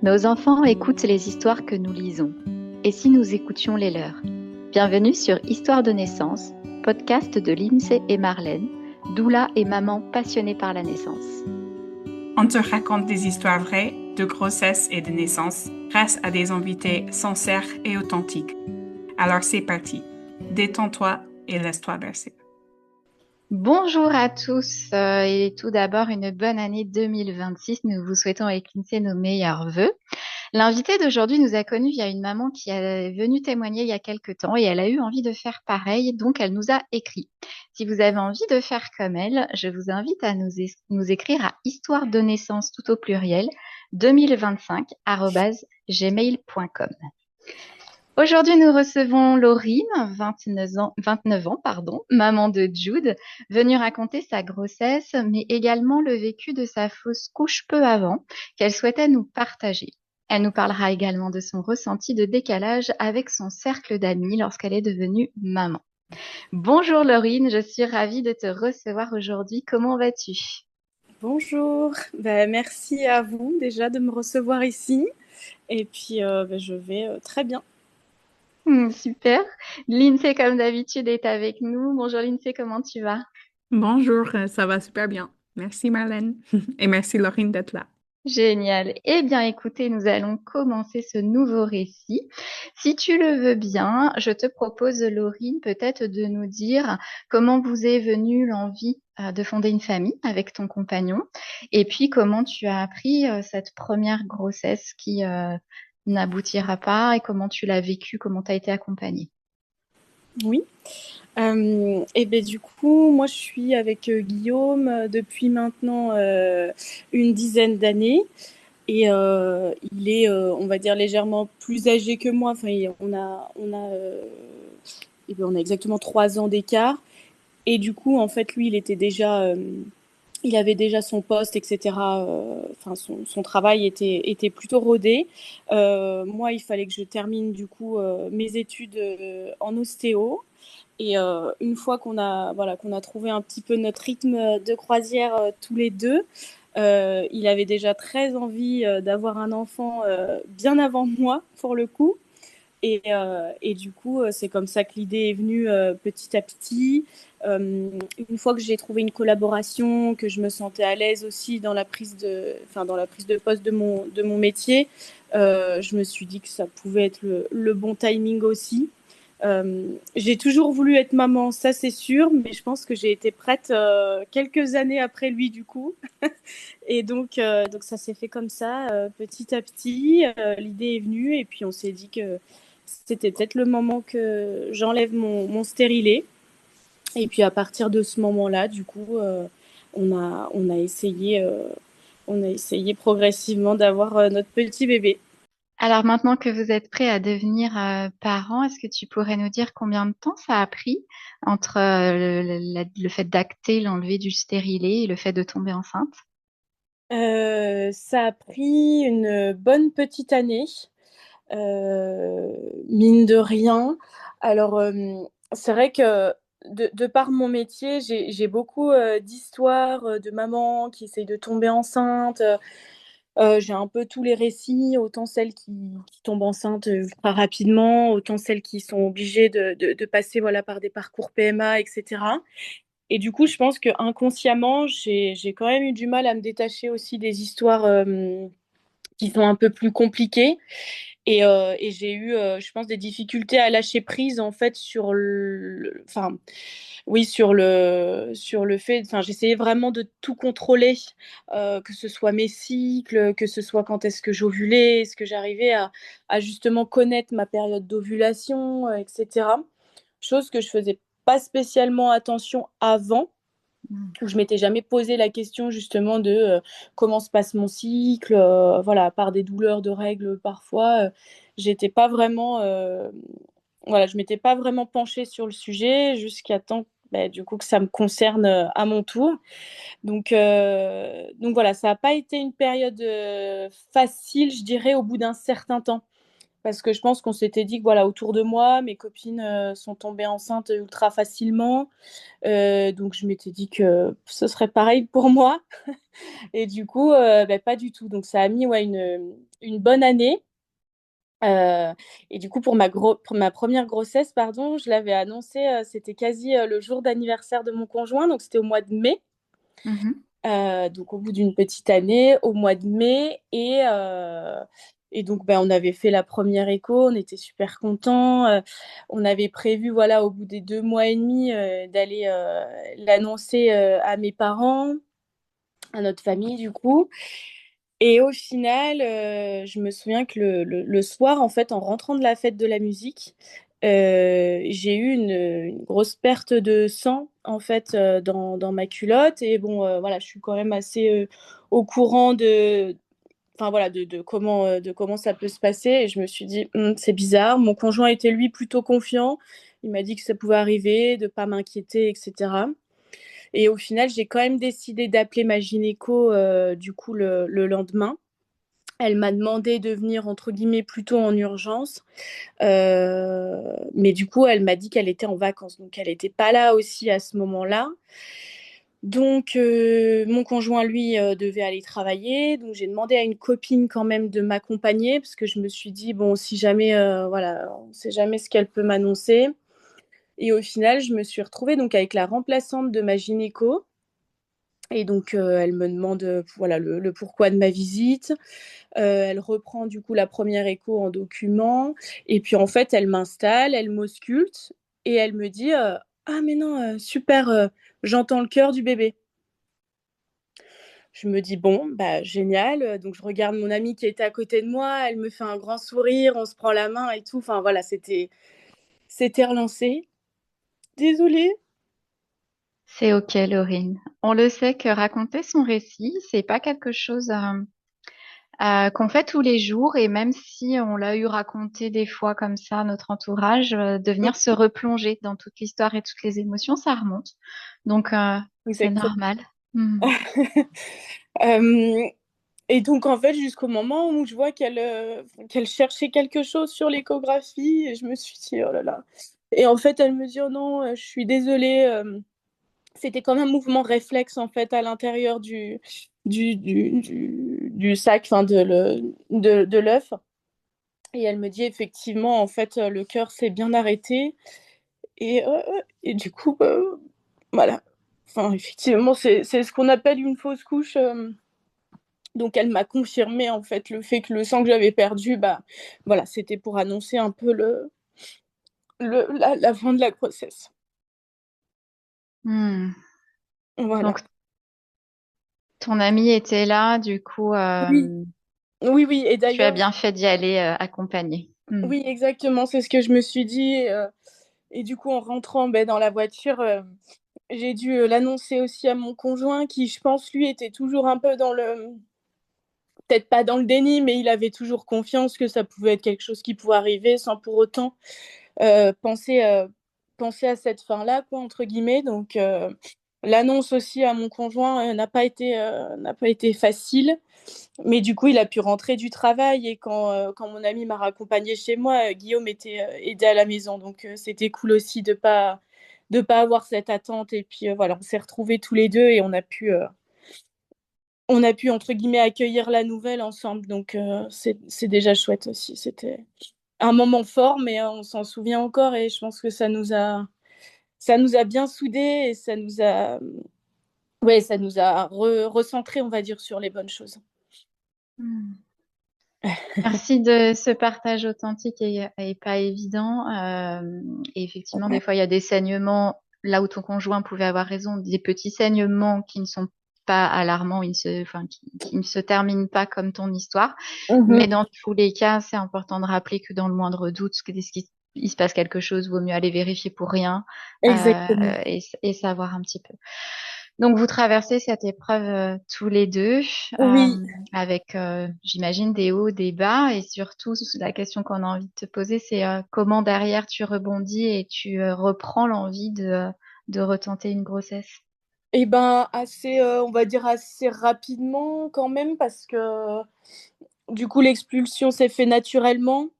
Nos enfants écoutent les histoires que nous lisons. Et si nous écoutions les leurs? Bienvenue sur Histoire de naissance, podcast de Lindsay et Marlène, doula et maman passionnées par la naissance. On te raconte des histoires vraies de grossesse et de naissance grâce à des invités sincères et authentiques. Alors c'est parti, détends-toi et laisse-toi bercer. Bonjour à tous et tout d'abord une bonne année 2026. Nous vous souhaitons avec Lindsay nos meilleurs vœux. L'invitée d'aujourd'hui nous a connus via une maman qui est venue témoigner il y a quelques temps et elle a eu envie de faire pareil, donc elle nous a écrit. Si vous avez envie de faire comme elle, je vous invite à nous écrire à histoire de naissance tout au pluriel 2025@gmail.com. Aujourd'hui, nous recevons Laurine, 29 ans, maman de Jude, venue raconter sa grossesse, mais également le vécu de sa fausse couche peu avant, qu'elle souhaitait nous partager. Elle nous parlera également de son ressenti de décalage avec son cercle d'amis lorsqu'elle est devenue maman. Bonjour Laurine, je suis ravie de te recevoir aujourd'hui. Comment vas-tu? Bonjour, merci à vous déjà de me recevoir ici. Et puis je vais très bien. Super. Lindsay, comme d'habitude, est avec nous. Bonjour Lindsay, comment tu vas? Bonjour, ça va super bien. Merci Marlène et merci Laurine d'être là. Génial. Eh bien, écoutez, nous allons commencer ce nouveau récit. Si tu le veux bien, je te propose, Laurine, peut-être de nous dire comment vous est venue l'envie de fonder une famille avec ton compagnon et puis comment tu as appris cette première grossesse qui n'aboutira pas et comment tu l'as vécue, comment tu as été accompagnée. Oui. Et du coup, moi je suis avec Guillaume depuis maintenant une dizaine d'années. Et il est, on va dire, légèrement plus âgé que moi. Enfin, on a exactement 3 ans d'écart. Et du coup, en fait, lui, il avait déjà son poste, etc. Enfin, son travail était plutôt rodé. Moi, il fallait que je termine du coup mes études en ostéo. Et une fois qu'on a trouvé un petit peu notre rythme de croisière tous les deux, il avait déjà très envie d'avoir un enfant bien avant moi, pour le coup. Et du coup, c'est comme ça que l'idée est venue petit à petit. Une fois que j'ai trouvé une collaboration, que je me sentais à l'aise aussi dans la prise de poste de mon métier, je me suis dit que ça pouvait être le bon timing aussi. J'ai toujours voulu être maman, ça c'est sûr, mais je pense que j'ai été prête quelques années après lui du coup. Et donc ça s'est fait comme ça, petit à petit. L'idée est venue et puis on s'est dit que c'était peut-être le moment que j'enlève mon stérilet. Et puis à partir de ce moment-là, du coup, on a essayé progressivement d'avoir notre petit bébé. Alors maintenant que vous êtes prêts à devenir parents, est-ce que tu pourrais nous dire combien de temps ça a pris entre le fait d'acter l'enlevé du stérilet et le fait de tomber enceinte? Ça a pris une bonne petite année, mine de rien. Alors, c'est vrai que de par mon métier, j'ai beaucoup d'histoires de mamans qui essayent de tomber enceinte. J'ai un peu tous les récits, autant celles qui tombent enceintes ultra rapidement, autant celles qui sont obligées de passer voilà, par des parcours PMA, etc. Et du coup, je pense que inconsciemment, j'ai quand même eu du mal à me détacher aussi des histoires qui sont un peu plus compliquées. Et j'ai eu, je pense, des difficultés à lâcher prise en fait enfin, oui, sur le fait. Enfin, j'essayais vraiment de tout contrôler, que ce soit mes cycles, que ce soit quand est-ce que j'ovulais, est-ce que j'arrivais à justement connaître ma période d'ovulation, etc. Chose que je faisais pas spécialement attention avant, où je m'étais jamais posé la question justement de comment se passe mon cycle, voilà, à part des douleurs de règles parfois, j'étais pas vraiment, voilà, je m'étais pas vraiment penchée sur le sujet jusqu'à temps, du coup, que ça me concerne à mon tour. Donc voilà, ça n'a pas été une période facile, je dirais, au bout d'un certain temps. parce que je pense qu'on s'était dit que voilà, autour de moi, mes copines sont tombées enceintes ultra facilement. Donc je m'étais dit que ce serait pareil pour moi. Et du coup, bah, pas du tout. Donc ça a mis ouais, une bonne année. Euh, et du coup, pour ma première grossesse, pardon, je l'avais annoncé, c'était quasi le jour d'anniversaire de mon conjoint, donc c'était au mois de mai. Mhm. Donc au bout d'une petite année, au mois de mai, et donc ben, on avait fait la première écho, on était super contents. On avait prévu, voilà, au bout des 2 mois et demi, d'aller l'annoncer à mes parents, à notre famille du coup. Et au final, je me souviens que le soir, en fait, en rentrant de la fête de la musique, j'ai eu une grosse perte de sang, en fait, dans ma culotte. Et bon, voilà, je suis quand même assez au courant enfin, voilà, de comment ça peut se passer. Et je me suis dit, c'est bizarre. Mon conjoint était, lui, plutôt confiant. Il m'a dit que ça pouvait arriver, de pas m'inquiéter, etc. Et au final, j'ai quand même décidé d'appeler ma gynéco, du coup, le lendemain. Elle m'a demandé de venir, entre guillemets, plutôt en urgence. Mais du coup, elle m'a dit qu'elle était en vacances. Donc, elle n'était pas là aussi à ce moment-là. Donc, mon conjoint, lui, devait aller travailler. Donc, j'ai demandé à une copine quand même de m'accompagner parce que je me suis dit, bon, si jamais, voilà, on ne sait jamais ce qu'elle peut m'annoncer. Et au final, je me suis retrouvée donc avec la remplaçante de ma gynéco. Et donc, elle me demande voilà, le pourquoi de ma visite. Elle reprend du coup la première écho en document. Et puis en fait, elle m'installe, elle m'ausculte et elle me dit ah, mais non, super, j'entends le cœur du bébé. Je me dis bon, bah génial. Donc je regarde mon amie qui était à côté de moi, elle me fait un grand sourire, on se prend la main et tout. Enfin voilà, c'était relancé. Désolée. C'est OK, Laurine. On le sait que raconter son récit, c'est pas quelque chose qu'on fait tous les jours, et même si on l'a eu raconté des fois comme ça à notre entourage, de venir se replonger dans toute l'histoire et toutes les émotions, ça remonte. Donc, c'est Exactement. normal. Hmm. Euh, Et donc, en fait, jusqu'au moment où je vois qu'elle cherchait quelque chose sur l'échographie, et je me suis dit, oh là là. Et en fait, elle me dit, oh non, je suis désolée. C'était comme un mouvement réflexe, en fait, à l'intérieur du sac, enfin, de l'œuf. Et elle me dit, effectivement, en fait, le cœur s'est bien arrêté. Et du coup, voilà. Enfin, effectivement, c'est ce qu'on appelle une fausse couche. Donc elle m'a confirmé en fait le fait que le sang que j'avais perdu, bah voilà, c'était pour annoncer un peu la fin de la grossesse. Hmm. Voilà. Donc, ton ami était là, du coup, Oui, oui, oui. Et tu as d'ailleurs, bien fait d'y aller accompagner. Hmm. oui, exactement, c'est ce que je me suis dit. Et du coup, en rentrant ben, dans la voiture, j'ai dû l'annoncer aussi à mon conjoint qui, je pense, lui, était toujours un peu dans peut-être pas dans le déni, mais il avait toujours confiance que ça pouvait être quelque chose qui pouvait arriver sans pour autant penser, penser à cette fin-là, quoi, entre guillemets. Donc, l'annonce aussi à mon conjoint n'a pas été facile. Mais du coup, il a pu rentrer du travail. Et quand mon ami m'a raccompagnée chez moi, Guillaume était aidé à la maison. Donc, c'était cool aussi de pas avoir cette attente. Et puis, voilà, on s'est retrouvés tous les deux et on a pu, entre guillemets, accueillir la nouvelle ensemble. Donc, c'est déjà chouette aussi. C'était un moment fort, mais on s'en souvient encore et je pense que ça nous a bien soudés et ouais, ça nous a recentrés, on va dire, sur les bonnes choses. Hmm. Merci de ce partage authentique et pas évident. Et effectivement, des fois, il y a des saignements là où ton conjoint pouvait avoir raison, des petits saignements qui ne sont pas alarmants, enfin, qui ne se terminent pas comme ton histoire. Mhm. Mais dans tous les cas, c'est important de rappeler que dans le moindre doute, il se passe quelque chose, vaut mieux aller vérifier pour rien, Exactement. et savoir un petit peu. Donc, vous traversez cette épreuve tous les deux, Oui. avec, j'imagine, des hauts, des bas, et surtout, la question qu'on a envie de te poser, c'est comment derrière tu rebondis et tu reprends l'envie de retenter une grossesse. Et ben assez, on va dire assez rapidement quand même parce que du coup l'expulsion s'est fait naturellement.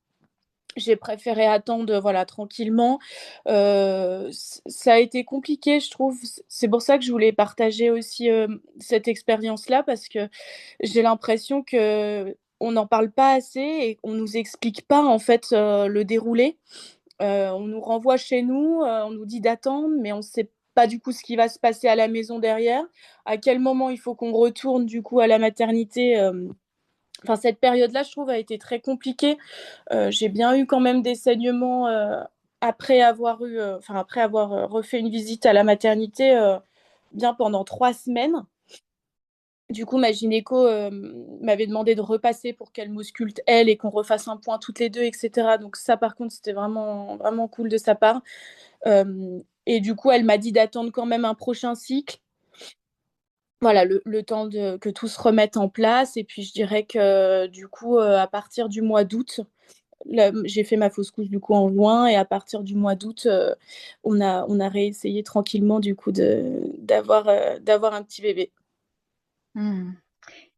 j'ai préféré attendre, voilà, tranquillement. Ça a été compliqué, je trouve. C'est pour ça que je voulais partager aussi cette expérience-là, parce que j'ai l'impression que on n'en parle pas assez et on nous explique pas en fait le déroulé. On nous renvoie chez nous, on nous dit d'attendre, mais on ne sait pas du coup ce qui va se passer à la maison derrière. À quel moment il faut qu'on retourne du coup à la maternité. Enfin, cette période-là, je trouve, a été très compliquée. J'ai bien eu quand même des saignements après avoir refait une visite à la maternité, bien pendant 3 semaines. Du coup, ma gynéco m'avait demandé de repasser pour qu'elle m'ausculte elle et qu'on refasse un point toutes les deux, etc. Donc ça, par contre, c'était vraiment, vraiment cool de sa part. Et du coup, elle m'a dit d'attendre quand même un prochain cycle. Voilà, le temps que tout se remette en place. Et puis, je dirais que du coup, à partir du mois d'août, là, j'ai fait ma fausse couche du coup en juin. Et à partir du mois d'août, on a réessayé tranquillement du coup d'avoir un petit bébé. Hmm.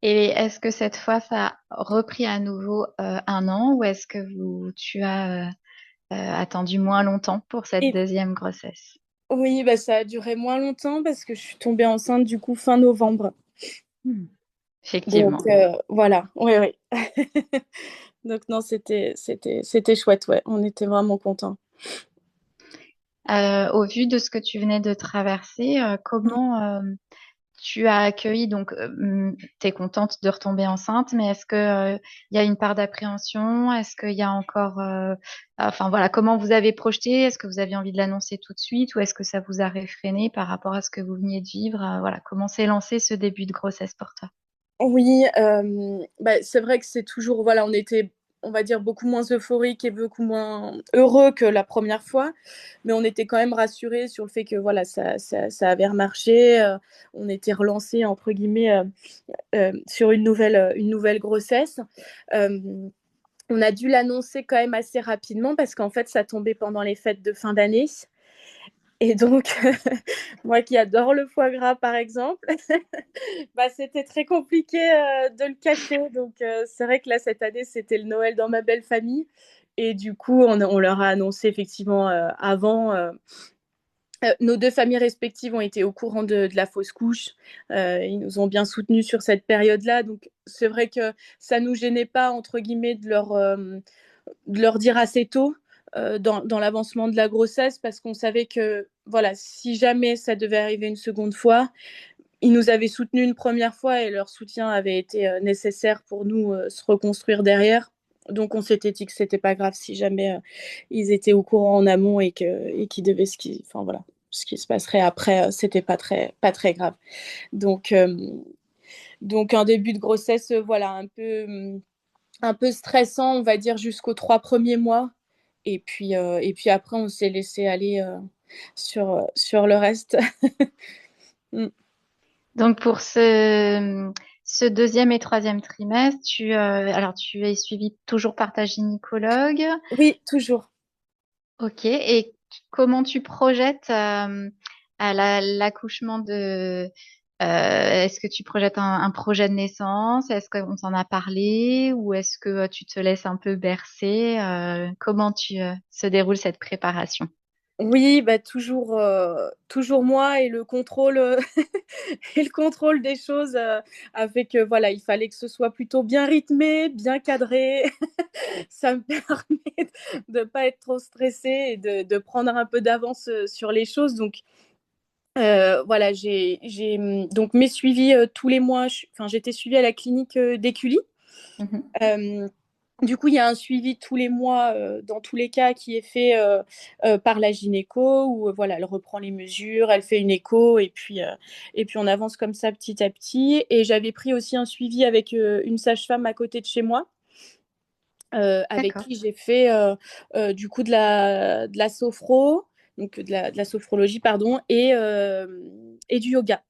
Et est-ce que cette fois, ça a repris à nouveau 1 an ou est-ce que tu as attendu moins longtemps pour cette Et deuxième grossesse? oui, bah, ça a duré moins longtemps parce que je suis tombée enceinte du coup fin novembre. Hmm. Donc Effectivement. voilà, oui, oui. Donc non, c'était chouette, ouais. On était vraiment contents. Au vu de ce que tu venais de traverser, comment tu as accueilli, donc tu es contente de retomber enceinte, mais est-ce que il y a une part d'appréhension? Est-ce qu'il y a encore, enfin voilà, comment vous avez projeté? Est-ce que vous aviez envie de l'annoncer tout de suite ou est-ce que ça vous a réfréné par rapport à ce que vous veniez de vivre? Voilà, comment s'est lancé ce début de grossesse pour toi? Oui, bah, c'est vrai que c'est toujours, voilà, on était, on va dire, beaucoup moins euphorique et beaucoup moins heureux que la première fois, mais on était quand même rassurés sur le fait que voilà, ça avait remarché, on était relancés entre guillemets sur une nouvelle grossesse. Euh, on a dû l'annoncer quand même assez rapidement parce qu'en fait, ça tombait pendant les fêtes de fin d'année. Et donc, moi qui adore le foie gras, par exemple, bah, c'était très compliqué de le cacher. Donc, c'est vrai que là, cette année, c'était le Noël dans ma belle famille. Et du coup, on leur a annoncé effectivement avant. Nos deux familles respectives ont été au courant de la fausse couche. Ils nous ont bien soutenus sur cette période-là. Donc, c'est vrai que ça ne nous gênait pas, entre guillemets, de leur dire assez tôt dans l'avancement de la grossesse parce qu'on savait que voilà, si jamais ça devait arriver une seconde fois, ils nous avaient soutenus une première fois et leur soutien avait été nécessaire pour nous se reconstruire derrière. Donc on s'était dit que c'était pas grave si jamais ils étaient au courant en amont et qu'ils devaient enfin voilà, ce qui se passerait après, c'était pas très grave. Donc donc un début de grossesse, voilà, un peu stressant, on va dire, jusqu'aux 3 premiers mois. Et puis après, on s'est laissé aller sur le reste. Mm. Donc pour ce deuxième et troisième trimestre, alors tu es suivi toujours par ta gynécologue. Oui, toujours. Ok. Et comment tu projettes à l'accouchement de est-ce que tu projettes un projet de naissance? Est-ce qu'on t'en a parlé ou est-ce que tu te laisses un peu bercer? Comment se déroule cette préparation? Oui, bah toujours moi et le contrôle et le contrôle des choses a fait que voilà, il fallait que ce soit plutôt bien rythmé, bien cadré. Ça me permet de pas être trop stressée et de prendre un peu d'avance sur les choses. Donc voilà, j'ai donc mes suivis tous les mois. Enfin, j'étais suivie à la clinique d'Écully. Mhm. Euh, du coup, il y a un suivi tous les mois, dans tous les cas, qui est fait par la gynéco, où voilà, elle reprend les mesures, elle fait une écho, et puis on avance comme ça petit à petit. Et j'avais pris aussi un suivi avec une sage-femme à côté de chez moi, avec D'accord. qui j'ai fait du coup de la sophro, donc de la sophrologie, pardon, et du yoga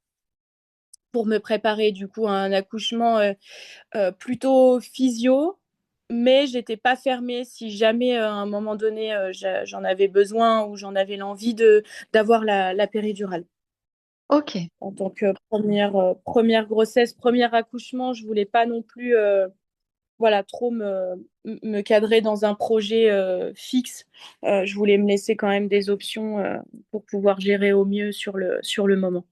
pour me préparer du coup à un accouchement plutôt physio, mais j'étais pas fermée si jamais à un moment donné j'en avais besoin ou j'en avais l'envie d'avoir la péridurale. Ok. En tant que première grossesse, premier accouchement, je voulais pas non plus. voilà, trop me cadrer dans un projet fixe. Je voulais me laisser quand même des options pour pouvoir gérer au mieux sur le moment.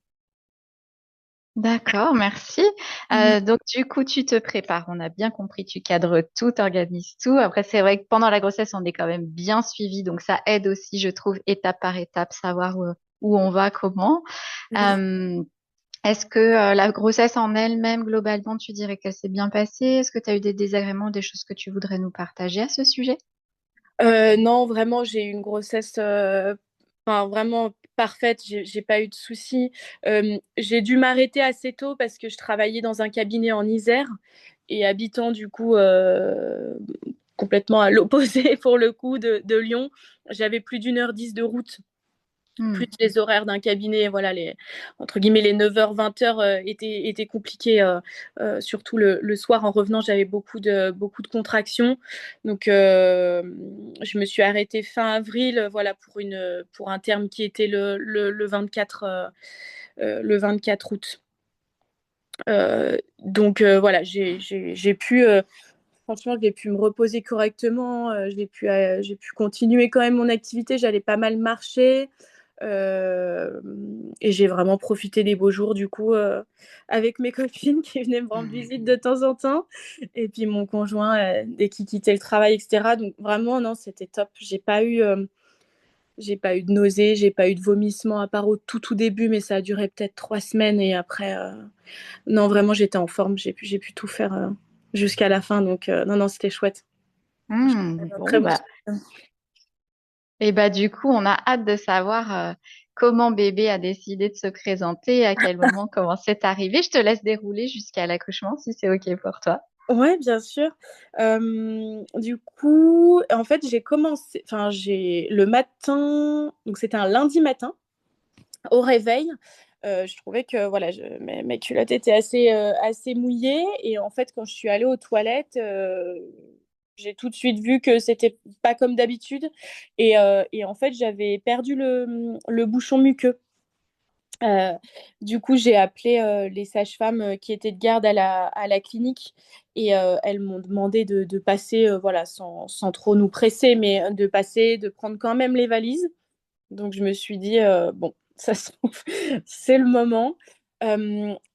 D'accord, merci. Donc du coup, tu te prépares. On a bien compris, tu cadres tout, organises tout. Après, c'est vrai que pendant la grossesse, on est quand même bien suivi, donc ça aide aussi, je trouve, étape par étape, savoir où on va, comment. Oui. Euh, Est-ce que la grossesse en elle-même, globalement, tu dirais qu'elle s'est bien passée? Est-ce que tu as eu des désagréments, des choses que tu voudrais nous partager à ce sujet? Non, vraiment, j'ai eu une grossesse enfin, vraiment parfaite. J'ai pas eu de soucis. J'ai dû m'arrêter assez tôt parce que je travaillais dans un cabinet en Isère et habitant du coup complètement à l'opposé pour le coup de Lyon. J'avais plus d'1h10 de route Hmm. plus les horaires d'un cabinet, voilà, entre guillemets, les 9h, 20h étaient compliqués, surtout le soir. En revenant, j'avais beaucoup de contractions. Donc, je me suis arrêtée fin avril, voilà, pour un terme qui était le 24, le 24 août. Donc, voilà, j'ai pu, franchement, j'ai pu me reposer correctement. J'ai pu continuer quand même mon activité. J'allais pas mal marcher. Euh, et j'ai vraiment profité des beaux jours, du coup, avec mes copines qui venaient me rendre visite de temps en temps. Et puis mon conjoint, dès qu'il quittait le travail, etc. Donc vraiment, non, c'était top. J'ai pas eu de nausées, j'ai pas eu de vomissements, à part au tout début, mais ça a duré peut-être 3 semaines. Et après, non, vraiment, j'étais en forme. J'ai pu tout faire jusqu'à la fin. Donc, non, non, c'était chouette. Un Bon, très bon bah, souvenir. et bah, du coup, on a hâte de savoir comment bébé a décidé de se présenter, à quel moment, comment c'est arrivé. Je te laisse dérouler jusqu'à l'accouchement si c'est OK pour toi. Ouais, bien sûr. Du coup, en fait, j'ai commencé, enfin, j'ai le matin, donc c'était un lundi matin, au réveil. Je trouvais que voilà, mes culottes étaient assez mouillées. Et en fait, quand je suis allée aux toilettes, j'ai tout de suite vu que c'était pas comme d'habitude. Et en fait, j'avais perdu le bouchon muqueux. Euh, du coup, j'ai appelé les sages-femmes qui étaient de garde à la clinique et elles m'ont demandé de passer, voilà, sans trop nous presser, mais de passer, de prendre quand même les valises. Donc, je me suis dit, bon, ça se trouve, c'est le moment.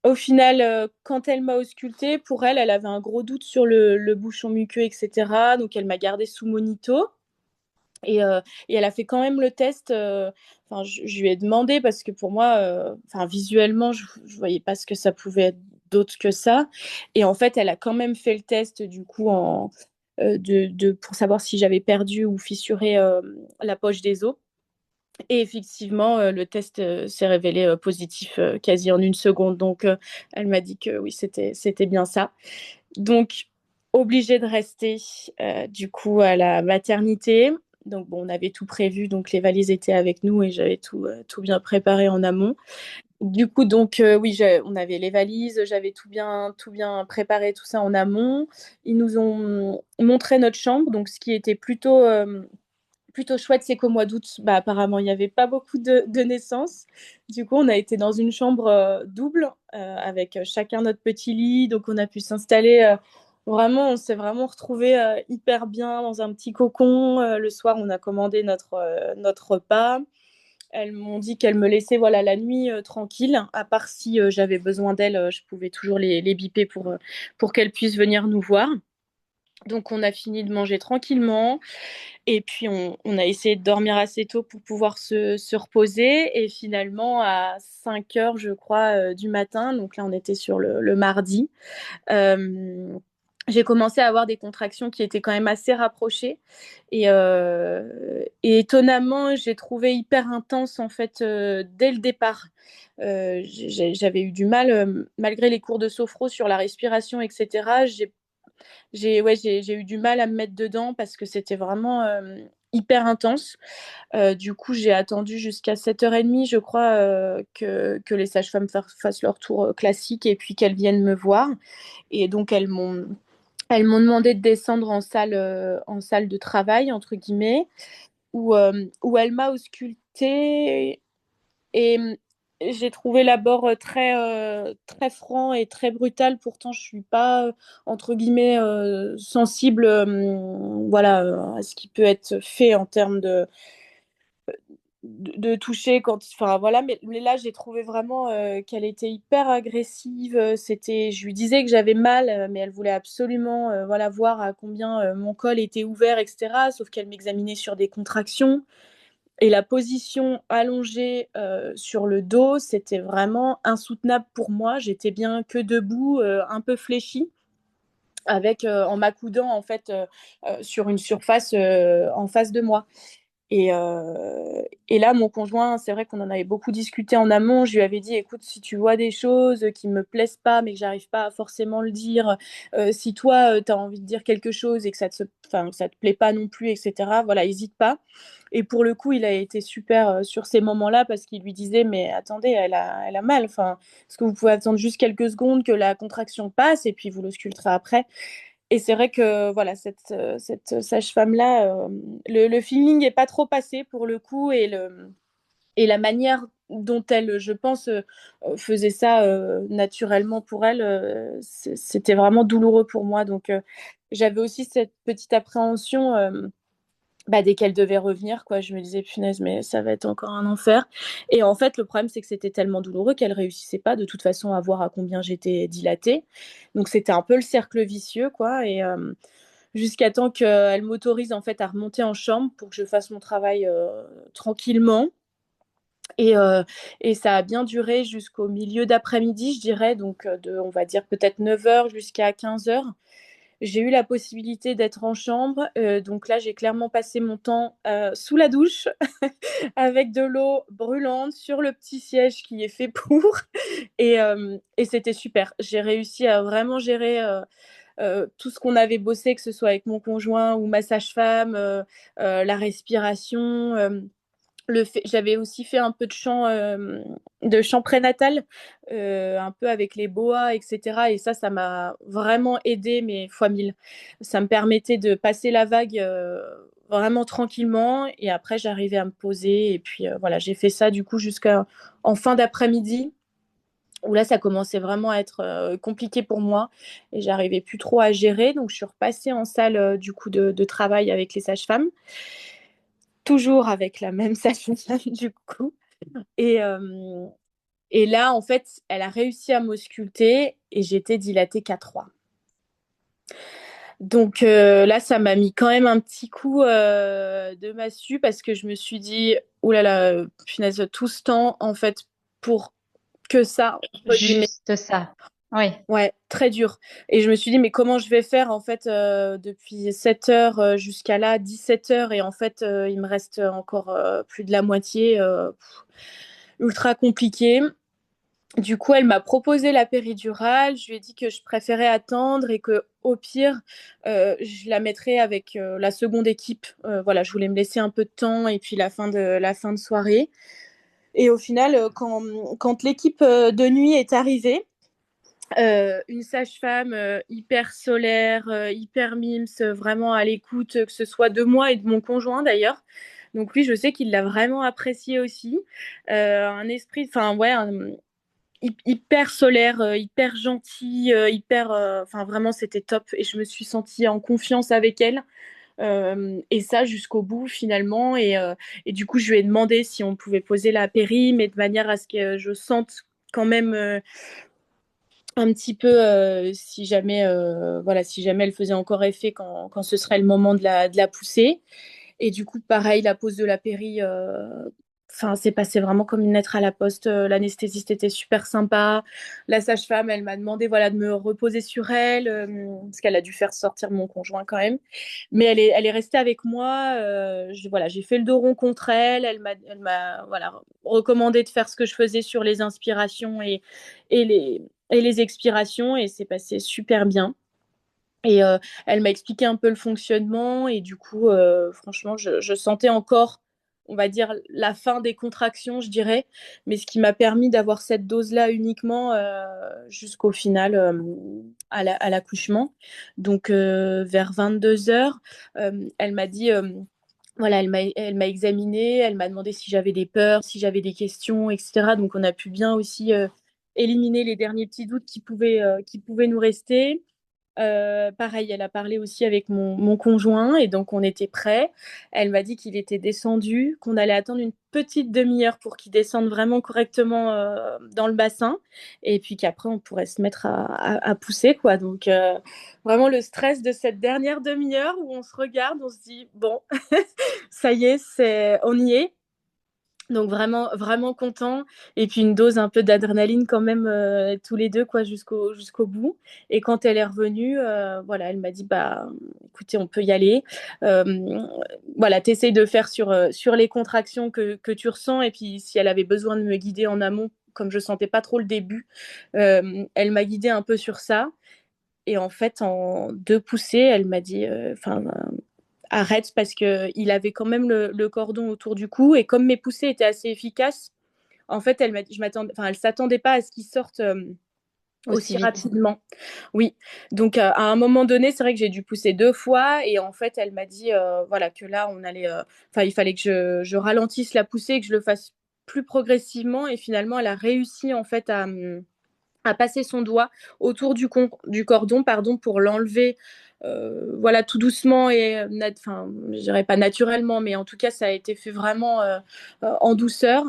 Au final, quand elle m'a auscultée, pour elle, elle avait un gros doute sur le bouchon muqueux, etc. Donc, elle m'a gardée sous monito. Et elle a fait quand même le test. Enfin, je lui ai demandé parce que pour moi, enfin, visuellement, je ne voyais pas ce que ça pouvait être d'autre que ça. Et en fait, elle a quand même fait le test du coup pour savoir si j'avais perdu ou fissuré la poche des os. Et effectivement, le test s'est révélé positif quasi en 1 seconde. Donc, elle m'a dit que oui, c'était bien ça. Donc, obligée de rester du coup à la maternité. Donc, bon, on avait tout prévu, donc les valises étaient avec nous et j'avais tout bien préparé en amont. Du coup, donc, oui, on avait les valises, j'avais tout bien préparé, tout ça en amont. Ils nous ont montré notre chambre, donc ce qui était plutôt chouette, c'est qu'au mois d'août, bah, apparemment, il n'y avait pas beaucoup de naissances. Du coup, on a été dans une chambre double avec chacun notre petit lit. Donc, on a pu s'installer. Vraiment, on s'est vraiment retrouvés hyper bien dans un petit cocon. Le soir, on a commandé notre repas. Elles m'ont dit qu'elles me laissaient voilà, la nuit tranquille. À part si j'avais besoin d'elles, je pouvais toujours les biper pour qu'elles puissent venir nous voir. Donc, on a fini de manger tranquillement. Et puis, on a essayé de dormir assez tôt pour pouvoir se reposer. Et finalement, à 5 heures, je crois, du matin, donc là, on était sur le mardi, euh, j'ai commencé à avoir des contractions qui étaient quand même assez rapprochées. Et étonnamment, j'ai trouvé hyper intense, en fait, dès le départ. J'avais eu du mal, malgré les cours de sophro sur la respiration, etc. J'ai eu du mal à me mettre dedans parce que c'était vraiment hyper intense. Du coup, j'ai attendu jusqu'à 7h30, je crois, que les sages-femmes fassent leur tour classique et puis qu'elles viennent me voir. Et donc, elles m'ont demandé de descendre en salle de travail, entre guillemets, où elle m'a auscultée. Et j'ai trouvé l'abord très franc et très brutal. Pourtant, je suis pas, entre guillemets, sensible voilà, à ce qui peut être fait en termes de toucher quand enfin voilà mais là j'ai trouvé vraiment qu'elle était hyper agressive c'était je lui disais que j'avais mal mais elle voulait absolument voilà voir à combien mon col était ouvert etc sauf qu'elle m'examinait sur des contractions et la position allongée sur le dos c'était vraiment insoutenable pour moi j'étais bien que debout un peu fléchie avec en m'accoudant en fait sur une surface en face de moi et là, mon conjoint, c'est vrai qu'on en avait beaucoup discuté en amont. Je lui avais dit, écoute, si tu vois des choses qui me plaisent pas, mais que j'arrive pas à forcément le dire, si toi, tu as envie de dire quelque chose et que enfin, que ça te plaît pas non plus, etc., voilà, hésite pas. Et pour le coup, il a été super sur ces moments-là parce qu'il lui disait, mais attendez, elle a mal. Enfin, est-ce que vous pouvez attendre juste quelques secondes que la contraction passe et puis vous l'ausculterez après? Et c'est vrai que voilà, cette sage-femme-là, le feeling n'est pas trop passé pour le coup et la manière dont elle, je pense, faisait ça naturellement pour elle, c'était vraiment douloureux pour moi. Donc j'avais aussi cette petite appréhension bah, dès qu'elle devait revenir, quoi, je me disais, punaise, mais ça va être encore un enfer. Et en fait, le problème, c'est que c'était tellement douloureux qu'elle réussissait pas, de toute façon, à voir à combien j'étais dilatée. Donc, c'était un peu le cercle vicieux, quoi. Et jusqu'à temps qu'elle m'autorise, en fait, à remonter en chambre pour que je fasse mon travail tranquillement. Et, euh, et ça a bien duré jusqu'au milieu d'après-midi, je dirais, donc on va dire peut-être 9 heures jusqu'à 15 heures. J'ai eu la possibilité d'être en chambre. Donc là, j'ai clairement passé mon temps sous la douche avec de l'eau brûlante sur le petit siège qui est fait pour. Et c'était super. J'ai réussi à vraiment gérer tout ce qu'on avait bossé, que ce soit avec mon conjoint ou ma sage-femme, la respiration. J'avais aussi fait un peu de chant prénatal, un peu avec les boas, etc. Et ça m'a vraiment aidé, mais fois mille. Ça me permettait de passer la vague vraiment tranquillement. Et après, j'arrivais à me poser. Et puis voilà, j'ai fait ça du coup jusqu'en fin d'après-midi, où là, ça commençait vraiment à être compliqué pour moi. Et j'arrivais plus trop à gérer. Donc, je suis repassée en salle du coup de travail avec les sages-femmes toujours avec la même sage-femme du coup. Et, euh, et là, en fait, elle a réussi à m'ausculter et j'étais dilatée qu'à 3. Donc là, ça m'a mis quand même un petit coup de massue parce que je me suis dit, oh là là, punaise, tout ce temps, en fait, pour que ça, entre guillemets. Juste ça. Oui. Ouais, très dur. Et je me suis dit, mais comment je vais faire en fait depuis 7 heures jusqu'à là, 17 heures, et en fait, il me reste encore plus de la moitié, ultra compliqué. Du coup, elle m'a proposé la péridurale. Je lui ai dit que je préférais attendre et que, au pire, je la mettrais avec la seconde équipe. Voilà, je voulais me laisser un peu de temps et puis la fin de soirée. Et au final, quand l'équipe de nuit est arrivée, une sage-femme hyper solaire, hyper mimes, vraiment à l'écoute, que ce soit de moi et de mon conjoint d'ailleurs. Donc lui, je sais qu'il l'a vraiment apprécié aussi. Un esprit, enfin ouais, hyper solaire, hyper gentil, hyper, enfin vraiment c'était top. Et je me suis sentie en confiance avec elle. Et ça jusqu'au bout finalement. Et du coup, je lui ai demandé si on pouvait poser la péri, mais de manière à ce que je sente quand même un petit peu si jamais voilà si jamais elle faisait encore effet quand ce serait le moment de la pousser. Et du coup pareil, la pose de la péri, enfin c'est passé vraiment comme une lettre à la poste. L'anesthésiste était super sympa, la sage-femme elle m'a demandé voilà de me reposer sur elle parce qu'elle a dû faire sortir mon conjoint quand même, mais elle est restée avec moi. Voilà, j'ai fait le dos rond contre elle, elle m'a voilà recommandé de faire ce que je faisais sur les inspirations et les expirations, et c'est passé super bien. Et elle m'a expliqué un peu le fonctionnement et du coup, franchement, je sentais encore, on va dire, la fin des contractions, je dirais, mais ce qui m'a permis d'avoir cette dose-là uniquement jusqu'au final à l'accouchement. Donc vers 22 heures, elle m'a dit voilà, elle m'a examinée, elle m'a demandé si j'avais des peurs, si j'avais des questions, etc. Donc, on a pu bien aussi éliminer les derniers petits doutes qui pouvaient nous rester. Pareil, elle a parlé aussi avec mon conjoint et donc on était prêts. Elle m'a dit qu'il était descendu, qu'on allait attendre une petite demi-heure pour qu'il descende vraiment correctement dans le bassin et puis qu'après on pourrait se mettre à pousser quoi. Donc vraiment le stress de cette dernière demi-heure où on se regarde, on se dit bon, ça y est, on y est. Donc vraiment, vraiment content. Et puis une dose un peu d'adrénaline quand même tous les deux quoi jusqu'au bout. Et quand elle est revenue, voilà, elle m'a dit bah écoutez, on peut y aller. Voilà, t'essayes de faire sur les contractions que tu ressens. Et puis si elle avait besoin de me guider en amont, comme je sentais pas trop le début, elle m'a guidée un peu sur ça. Et en fait, en 2 poussées, elle m'a dit, enfin, arrête parce qu'il avait quand même le cordon autour du cou. Et comme mes poussées étaient assez efficaces, en fait, elle s'attendait pas à ce qu'il sorte Aussi aussi vite. rapidement. Oui. Donc, à un moment donné, c'est vrai que j'ai dû pousser 2 fois. Et en fait, elle m'a dit voilà, que là, il fallait que je ralentisse la poussée et que je le fasse plus progressivement. Et finalement, elle a réussi en fait à passer son doigt autour du cordon pardon, pour l'enlever voilà, tout doucement et, enfin, je dirais pas naturellement, mais en tout cas, ça a été fait vraiment en douceur.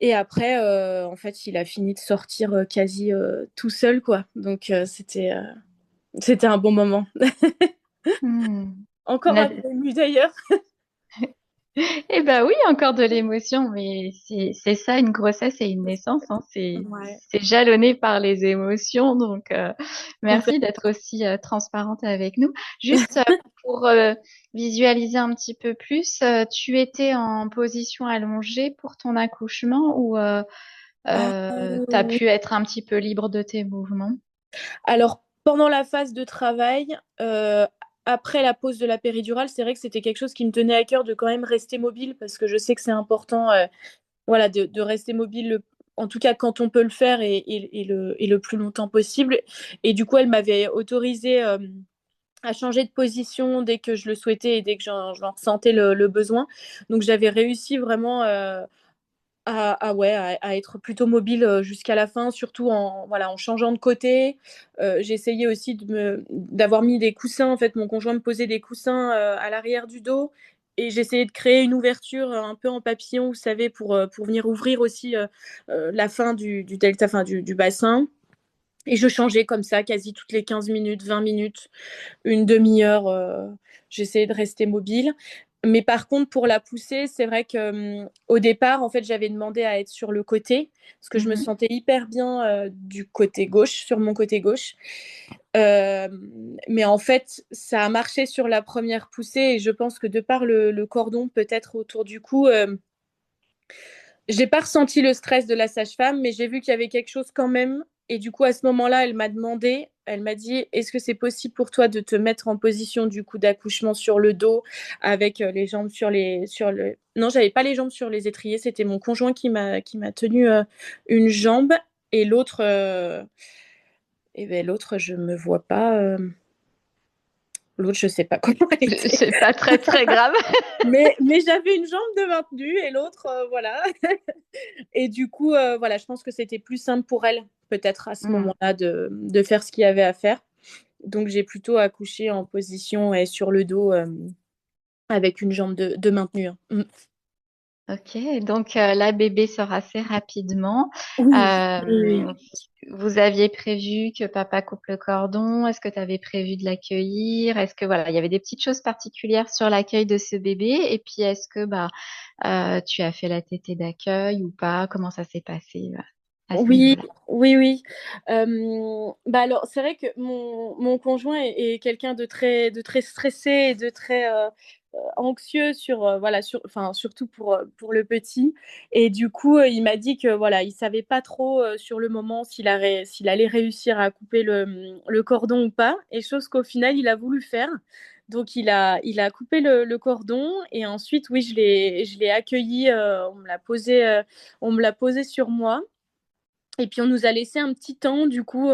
Et après, en fait, il a fini de sortir quasi tout seul, quoi. Donc, c'était un bon moment. Hmm. Encore un peu ému d'ailleurs. Eh ben oui, encore de l'émotion, mais c'est ça une grossesse et une naissance, hein, Ouais, c'est jalonné par les émotions, donc merci complètement. d'être aussi transparente avec nous. Juste pour visualiser un petit peu plus, tu étais en position allongée pour ton accouchement ou t'as pu être un petit peu libre de tes mouvements? Alors, pendant la phase de travail, après la pause de la péridurale, c'est vrai que c'était quelque chose qui me tenait à cœur de quand même rester mobile parce que je sais que c'est important voilà, de rester mobile, en tout cas quand on peut le faire et le plus longtemps possible. Et du coup, elle m'avait autorisé à changer de position dès que je le souhaitais et dès que j'en ressentais le besoin. Donc, j'avais réussi vraiment ouais, à être plutôt mobile jusqu'à la fin, surtout voilà, en changeant de côté. J'essayais aussi d'avoir mis des coussins. En fait, mon conjoint me posait des coussins à l'arrière du dos. Et j'essayais de créer une ouverture un peu en papillon, vous savez, pour venir ouvrir aussi la fin du delta, enfin du bassin. Et je changeais comme ça quasi toutes les 15 minutes, 20 minutes, une demi-heure. J'essayais de rester mobile. Mais par contre, pour la poussée, c'est vrai que au départ, en fait, j'avais demandé à être sur le côté parce que je me Mhm. sentais hyper bien du côté gauche, sur mon côté gauche. Euh, mais en fait, ça a marché sur la première poussée et je pense que de par le cordon peut-être autour du cou, j'ai pas ressenti le stress de la sage-femme, mais j'ai vu qu'il y avait quelque chose quand même. Et du coup, à ce moment-là, elle m'a demandé, elle m'a dit, est-ce que c'est possible pour toi de te mettre en position du coup d'accouchement sur le dos, avec les jambes sur le. Non, j'avais pas les jambes sur les étriers. C'était mon conjoint qui m'a tenu une jambe et l'autre, je me vois pas. L'autre, je sais pas comment elle était. C'est pas très très grave. Mais j'avais une jambe de maintenue et l'autre, voilà. Et du coup, voilà, je pense que c'était plus simple pour elle, peut-être à ce Hmm. moment-là, de faire ce qu'il y avait à faire. Donc, j'ai plutôt accouché en position et sur le dos avec une jambe de maintenue, hein. Mm. Ok, donc la bébé sort assez rapidement. Oui, oui, Euh, Vous aviez prévu que papa coupe le cordon? Est-ce que tu avais prévu de l'accueillir? Est-ce que voilà, il y avait des petites choses particulières sur l'accueil de ce bébé? Et puis est-ce que bah tu as fait la tétée d'accueil ou pas? Comment ça s'est passé à ce oui, niveau-là? oui, oui. Bah alors, c'est vrai que mon conjoint est quelqu'un de très stressé et de très anxieux voilà, enfin, surtout pour le petit. Et du coup, il m'a dit que voilà, il savait pas trop sur le moment s'il allait réussir à couper le cordon ou pas. Et chose qu'au final, il a voulu faire. Donc, il a coupé le cordon et ensuite, oui, je l'ai accueilli. On me l'a posé sur moi. Et puis on nous a laissé un petit temps du coup,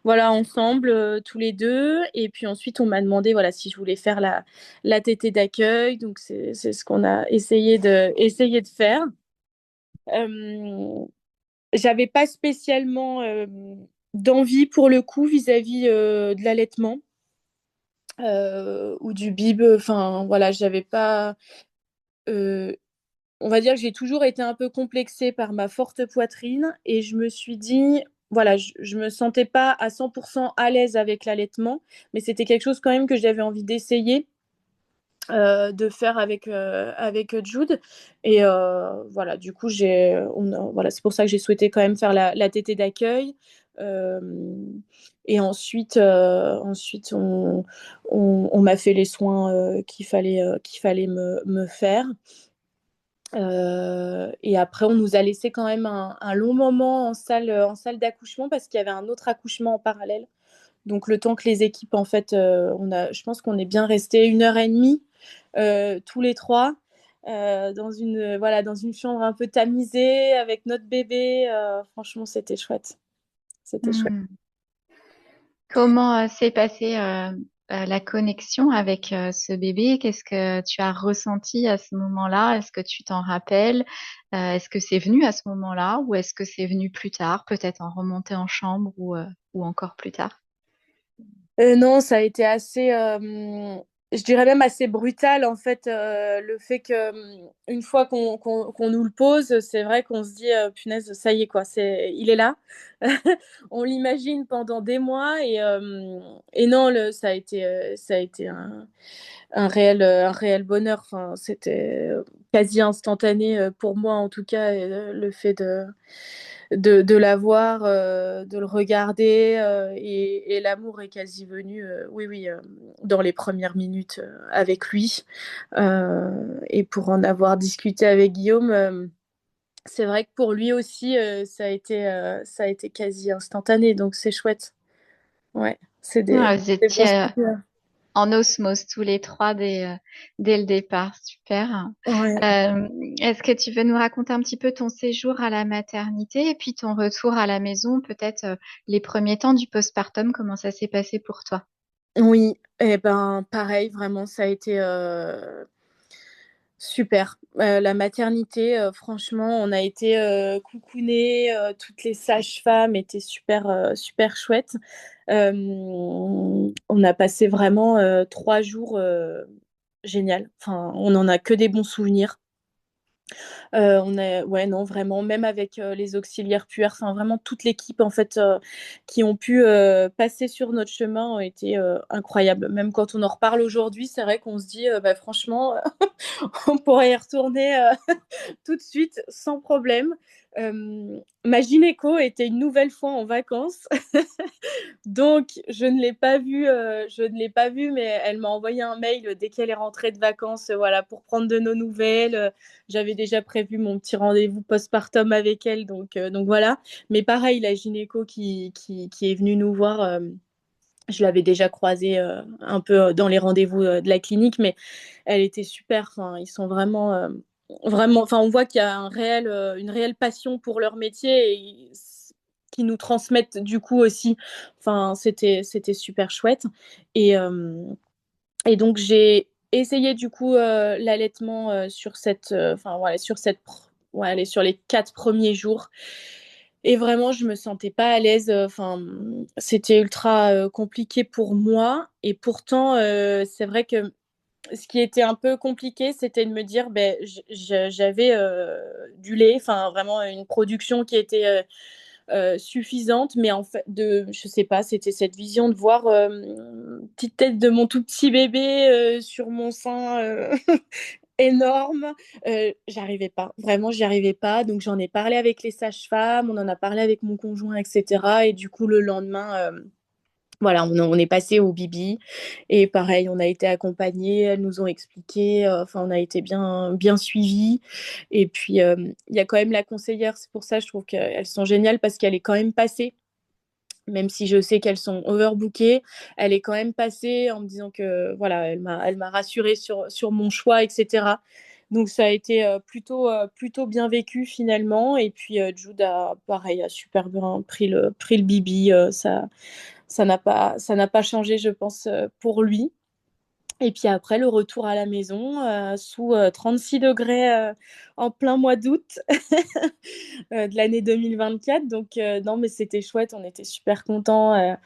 voilà, ensemble, tous les deux. Et puis ensuite on m'a demandé voilà si je voulais faire la tétée d'accueil. Donc c'est ce qu'on a essayé de faire. J'avais pas spécialement d'envie pour le coup vis-à-vis de l'allaitement ou du bib. Enfin voilà, j'avais pas. euh, on va dire que j'ai toujours été un peu complexée par ma forte poitrine et je me suis dit, voilà, je me sentais pas à 100% à l'aise avec l'allaitement, mais c'était quelque chose quand même que j'avais envie d'essayer. De faire avec Jude et voilà du coup voilà c'est pour ça que j'ai souhaité quand même faire la tétée d'accueil. Euh, et ensuite on m'a fait les soins qu'il fallait me faire. Et après, on nous a laissé quand même un long moment en salle d'accouchement parce qu'il y avait un autre accouchement en parallèle. Donc, le temps que les équipes, en fait, je pense qu'on est bien resté 1 heure et demie tous les trois voilà, dans une chambre un peu tamisée avec notre bébé. Franchement, c'était chouette. C'était chouette. Hmm. Comment s'est passée la connexion avec ce bébé? Qu'est-ce que tu as ressenti à ce moment-là? Est-ce que tu t'en rappelles? Est-ce que c'est venu à ce moment-là ou est-ce que c'est venu plus tard, peut-être en remontée en chambre ou encore plus tard? Non, ça a été assez, je dirais même assez brutal en fait. Le fait que une fois qu'on nous le pose, c'est vrai qu'on se dit punaise, ça y est quoi, il est là. On l'imagine pendant des mois et non, ça a été un réel bonheur. Enfin, c'était quasi instantané pour moi en tout cas, le fait de l'avoir, de le regarder et l'amour est quasi venu, oui, oui, dans les premières minutes avec lui. Et pour en avoir discuté avec Guillaume, c'est vrai que pour lui aussi, ça a été quasi instantané, donc c'est chouette. Ouais, Ah, vous des bons étiez souvenirs. en osmose tous les trois dès le départ. Super. Ouais. Est-ce que tu veux nous raconter un petit peu ton séjour à la maternité et puis ton retour à la maison, peut-être les premiers temps du postpartum, comment ça s'est passé pour toi? Oui, et ben pareil, vraiment, ça a été super. La maternité, franchement, on a été coucounés, toutes les sages-femmes étaient super chouettes. On a passé vraiment 3 jours génial. Enfin, on n'en a que des bons souvenirs. Ouais, non, vraiment, même avec les auxiliaires puères, enfin, vraiment toute l'équipe en fait qui ont pu passer sur notre chemin ont été incroyables. Même quand on en reparle aujourd'hui, c'est vrai qu'on se dit, bah, franchement, on pourrait y retourner tout de suite sans problème. Ma gynéco était une nouvelle fois en vacances. Donc, je ne l'ai pas vue, mais elle m'a envoyé un mail dès qu'elle est rentrée de vacances, voilà, pour prendre de nos nouvelles. J'avais déjà prévu mon petit rendez-vous postpartum avec elle, donc voilà. Mais pareil, la gynéco qui est venue nous voir, je l'avais déjà croisée un peu dans les rendez-vous de la clinique, mais elle était super. Enfin, ils sont vraiment. Enfin, on voit qu'il y a une réelle passion pour leur métier et qui nous transmettent du coup aussi. Enfin, c'était super chouette. Et, euh, et donc j'ai essayé du coup l'allaitement enfin voilà, ouais, sur les 4 premiers jours. Et vraiment, je me sentais pas à l'aise. Enfin, c'était ultra compliqué pour moi. Et pourtant, c'est vrai que ce qui était un peu compliqué, c'était de me dire, ben, j'avais du lait, enfin vraiment une production qui était suffisante, mais en fait, je sais pas, c'était cette vision de voir petite tête de mon tout petit bébé sur mon sein énorme. J'arrivais pas, vraiment, j'y arrivais pas. Donc j'en ai parlé avec les sages-femmes, on en a parlé avec mon conjoint, etc. Et du coup, le lendemain, voilà, on est passé au Bibi et pareil, on a été accompagnés, elles nous ont expliqué, enfin on a été bien suivis. Et puis il y a quand même la conseillère, c'est pour ça je trouve qu'elles sont géniales parce qu'elle est quand même passée, même si je sais qu'elles sont overbookées, elle est quand même passée en me disant que voilà, elle m'a rassurée sur mon choix, etc. Donc ça a été plutôt bien vécu finalement. Et puis Jude a, pareil, a super bien pris le bibi. Ça n'a pas changé, je pense, pour lui. Et puis après, le retour à la maison sous 36 degrés en plein mois d'août de l'année 2024. Donc, non, mais c'était chouette. On était super contents.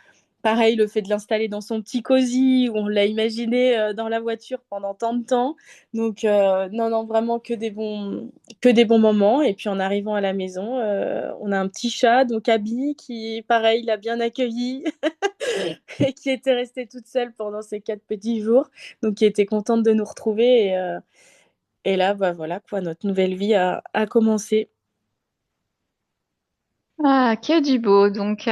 Pareil, le fait de l'installer dans son petit cosy, où on l'a imaginé dans la voiture pendant tant de temps. Donc, non, non, vraiment que des bons moments. Et puis, en arrivant à la maison, on a un petit chat, donc Abby, qui, pareil, l'a bien accueilli et qui était restée toute seule pendant ces 4 petits jours. Donc, qui était contente de nous retrouver. Et là, bah, voilà, quoi, notre nouvelle vie a commencé. Ah, que du beau. Donc,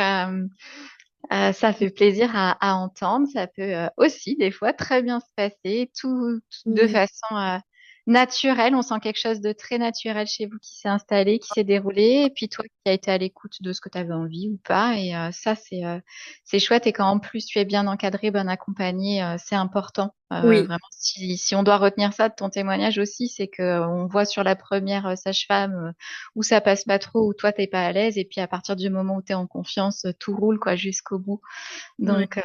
ça fait plaisir à entendre. Ça peut aussi, des fois, très bien se passer, tout de Mm. façon naturelle. On sent quelque chose de très naturel chez vous qui s'est installé, qui s'est déroulé. Et puis toi qui as été à l'écoute de ce que tu avais envie ou pas. Et ça, c'est chouette. Et quand en plus tu es bien encadré, bien accompagné, c'est important. Oui, Vraiment, si on doit retenir ça de ton témoignage aussi, c'est que on voit sur la première sage-femme où ça passe pas trop, où toi t'es pas à l'aise, et puis à partir du moment où t'es en confiance, tout roule quoi jusqu'au bout. oui. Donc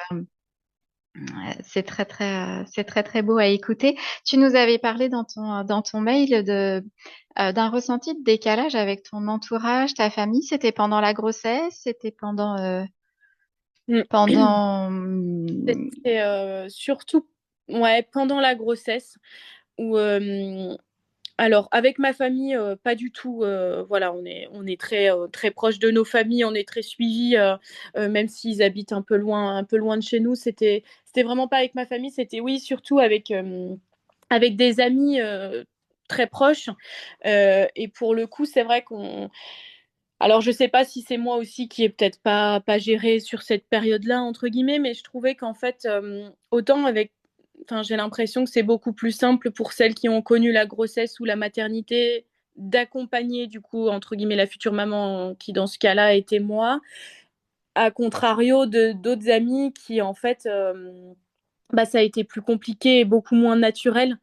c'est très très beau à écouter. Tu nous avais parlé dans ton mail d'un ressenti de décalage avec ton entourage, ta famille. C'était pendant la grossesse, c'était Mm. pendant C'était surtout ouais, pendant la grossesse où alors avec ma famille pas du tout voilà on est très proche de nos familles, on est très suivis même s'ils habitent un peu loin de chez nous, c'était vraiment pas avec ma famille, c'était oui surtout avec des amis très proches et pour le coup c'est vrai qu'on alors, je sais pas si c'est moi aussi qui ai peut-être pas géré sur cette période-là, entre guillemets, mais je trouvais qu'en fait, autant avec. Enfin, j'ai l'impression que c'est beaucoup plus simple pour celles qui ont connu la grossesse ou la maternité d'accompagner, du coup, entre guillemets, la future maman, qui dans ce cas-là était moi, à contrario de d'autres amis qui, en fait, bah, ça a été plus compliqué et beaucoup moins naturel.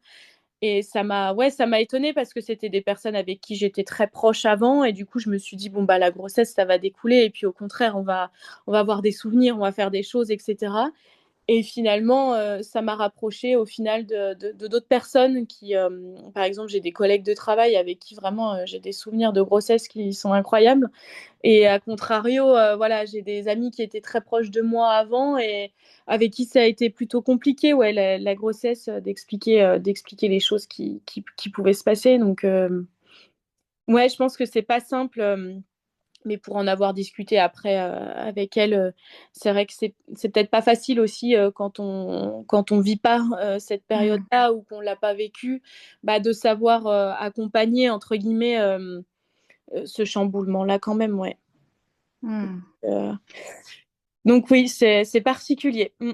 Et ça m'a étonnée parce que c'était des personnes avec qui j'étais très proche avant. Et du coup, je me suis dit, bon, bah, la grossesse, ça va découler. Et puis, au contraire, on va avoir des souvenirs, on va faire des choses, etc. Et finalement, ça m'a rapprochée au final de d'autres personnes qui, par exemple, j'ai des collègues de travail avec qui vraiment j'ai des souvenirs de grossesse qui sont incroyables. Et à contrario, voilà, j'ai des amis qui étaient très proches de moi avant et avec qui ça a été plutôt compliqué, ouais, la grossesse, d'expliquer les choses qui pouvaient se passer. Donc, ouais, je pense que c'est pas simple, mais pour en avoir discuté après avec elle, c'est vrai que c'est peut-être pas facile aussi quand on vit pas cette hmm, période-là ou qu'on l'a pas vécu, bah, de savoir accompagner entre guillemets ce chamboulement-là quand même, ouais. hmm. Euh, donc oui, c'est particulier. Mm.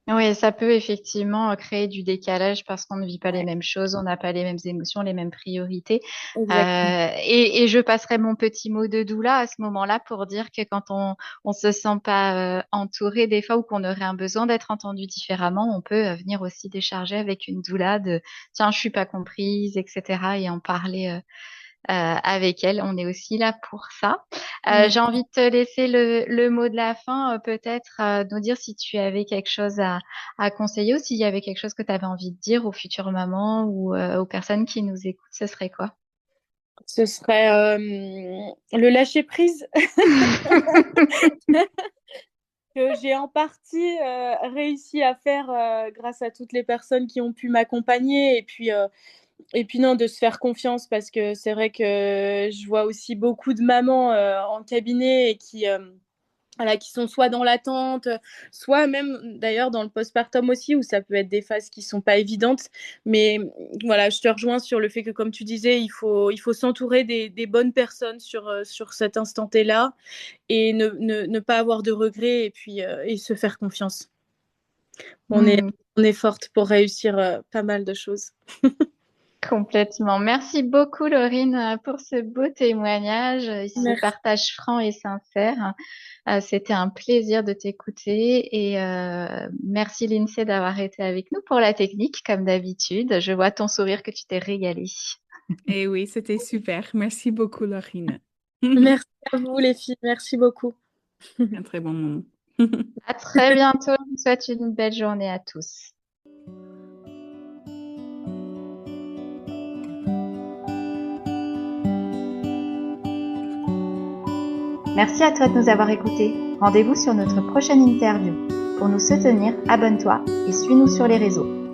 Oui, ça peut effectivement créer du décalage parce qu'on ne vit pas les Ouais, mêmes choses, on n'a pas les mêmes émotions, les mêmes priorités. exactement. Et je passerai mon petit mot de doula à ce moment-là pour dire que quand on se sent pas entouré des fois ou qu'on aurait un besoin d'être entendu différemment, on peut venir aussi décharger avec une doula de tiens, je suis pas comprise, etc. et en parler avec elle. On est aussi là pour ça. Mm. J'ai envie de te laisser le mot de la fin, peut-être nous dire si tu avais quelque chose à conseiller ou s'il y avait quelque chose que tu avais envie de dire aux futures mamans ou aux personnes qui nous écoutent, ce serait quoi? Ce serait le lâcher prise que j'ai en partie réussi à faire grâce à toutes les personnes qui ont pu m'accompagner et puis non, de se faire confiance parce que c'est vrai que je vois aussi beaucoup de mamans en cabinet et voilà, qui sont soit dans l'attente, soit même d'ailleurs dans le postpartum aussi, où ça peut être des phases qui sont pas évidentes. Mais voilà, je te rejoins sur le fait que, comme tu disais, il faut s'entourer des bonnes personnes sur cet instant T-là et ne pas avoir de regrets et puis et se faire confiance. On est, Hmm. on est forte pour réussir pas mal de choses. Complètement. Merci beaucoup, Laurine, pour ce beau témoignage, ce Merci. partage franc et sincère. C'était un plaisir de t'écouter et merci Lindsay d'avoir été avec nous pour la technique, comme d'habitude. Je vois ton sourire que tu t'es régalé. Et oui, c'était super. Merci beaucoup, Laurine. Merci à vous, les filles. Merci beaucoup. Un très bon moment. À très bientôt. Je vous souhaite une belle journée à tous. Merci à toi de nous avoir écoutés. Rendez-vous sur notre prochaine interview. Pour nous soutenir, abonne-toi et suis-nous sur les réseaux.